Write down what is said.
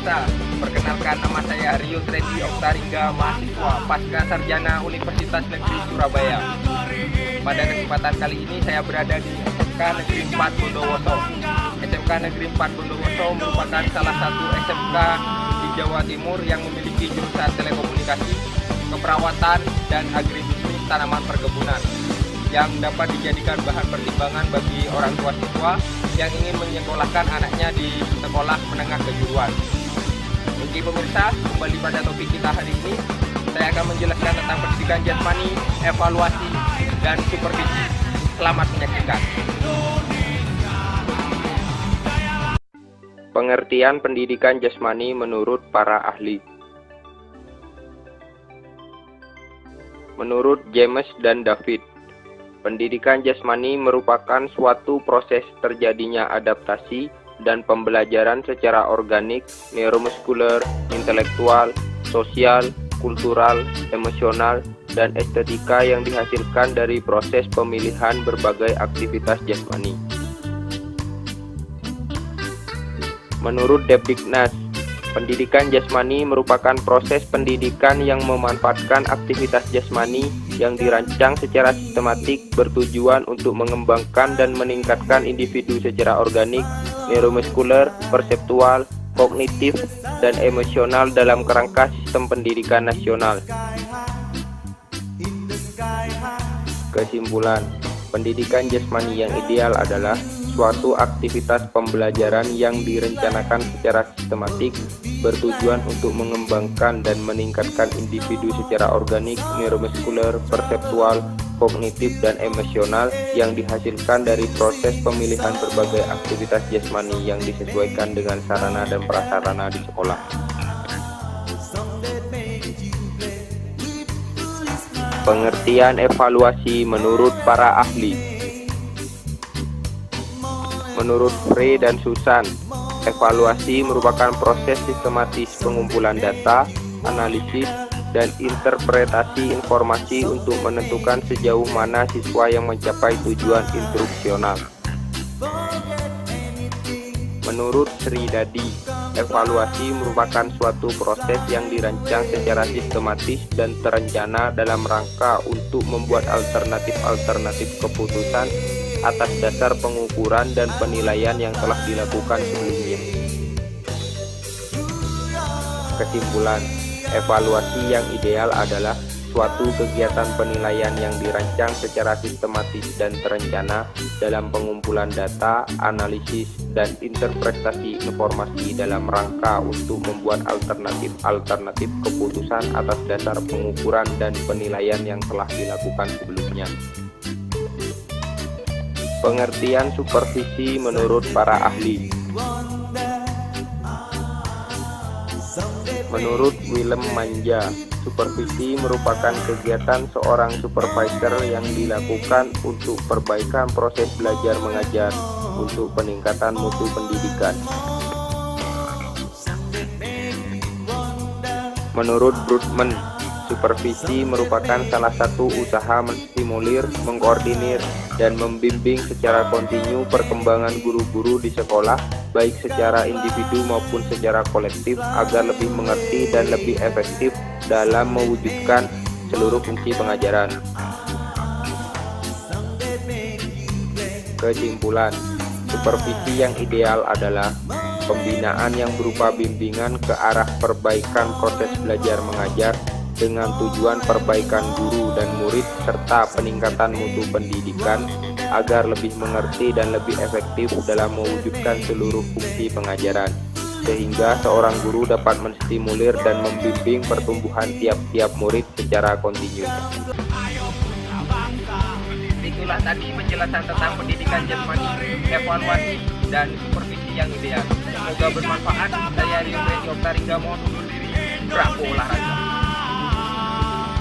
pemirsa, perkenalkan nama saya Rio Tredi Oktaringga, mahasiswa Pasca Sarjana Universitas Negeri Surabaya. Pada kesempatan kali ini saya berada di SMK Negeri 4 Bondowoso. SMK Negeri 4 Bondowoso merupakan salah satu SMK di Jawa Timur yang memiliki jurusan telekomunikasi, keperawatan, dan agribisnis tanaman perkebunan, yang dapat dijadikan bahan pertimbangan bagi orang tua siswa yang ingin menyekolahkan anaknya di sekolah menengah kejuruan. Oke pemirsa, kembali pada topik kita hari ini, saya akan menjelaskan tentang pendidikan jasmani, evaluasi, dan supervisi. Selamat menyaksikan. Pengertian pendidikan jasmani menurut para ahli. Menurut James dan David, pendidikan jasmani merupakan suatu proses terjadinya adaptasi dan pembelajaran secara organik, neuromuskuler, intelektual, sosial, kultural, emosional, dan estetika yang dihasilkan dari proses pemilihan berbagai aktivitas jasmani. Menurut Debdiknas, pendidikan jasmani merupakan proses pendidikan yang memanfaatkan aktivitas jasmani yang dirancang secara sistematik bertujuan untuk mengembangkan dan meningkatkan individu secara organik, neuromuskuler, perseptual, kognitif, dan emosional dalam kerangka sistem pendidikan nasional. Kesimpulan, pendidikan jasmani yang ideal adalah suatu aktivitas pembelajaran yang direncanakan secara sistematik bertujuan untuk mengembangkan dan meningkatkan individu secara organik, neuromuskuler, perseptual, kognitif, dan emosional yang dihasilkan dari proses pemilihan berbagai aktivitas jasmani yang disesuaikan dengan sarana dan prasarana di sekolah. Pengertian evaluasi menurut para ahli. Menurut Frey dan Susan, evaluasi merupakan proses sistematis pengumpulan data, analisis, dan interpretasi informasi untuk menentukan sejauh mana siswa yang mencapai tujuan instruksional. Menurut Sri Dadi, evaluasi merupakan suatu proses yang dirancang secara sistematis dan terencana dalam rangka untuk membuat alternatif-alternatif keputusan atas dasar pengukuran dan penilaian yang telah dilakukan sebelumnya. Kesimpulan, evaluasi yang ideal adalah suatu kegiatan penilaian yang dirancang secara sistematis dan terencana dalam pengumpulan data, analisis, dan interpretasi informasi dalam rangka untuk membuat alternatif-alternatif keputusan atas dasar pengukuran dan penilaian yang telah dilakukan sebelumnya. Pengertian supervisi menurut para ahli. Menurut Willem Manja, supervisi merupakan kegiatan seorang supervisor yang dilakukan untuk perbaikan proses belajar mengajar untuk peningkatan mutu pendidikan. Menurut Brudman, supervisi merupakan salah satu usaha menstimulir, mengkoordinir, dan membimbing secara kontinu perkembangan guru-guru di sekolah, baik secara individu maupun secara kolektif, agar lebih mengerti dan lebih efektif dalam mewujudkan seluruh fungsi pengajaran. Kesimpulan, supervisi yang ideal adalah pembinaan yang berupa bimbingan ke arah perbaikan proses belajar mengajar dengan tujuan perbaikan guru dan murid serta peningkatan mutu pendidikan agar lebih mengerti dan lebih efektif dalam mewujudkan seluruh fungsi pengajaran, sehingga seorang guru dapat menstimulir dan membimbing pertumbuhan tiap-tiap murid secara kontinu. Itulah tadi penjelasan tentang pendidikan jasmani, evaluasi, dan supervisi yang ideal. Semoga bermanfaat. Saya Rio Tredi Oktaringga, mohon undur diri. Bravo olahraga.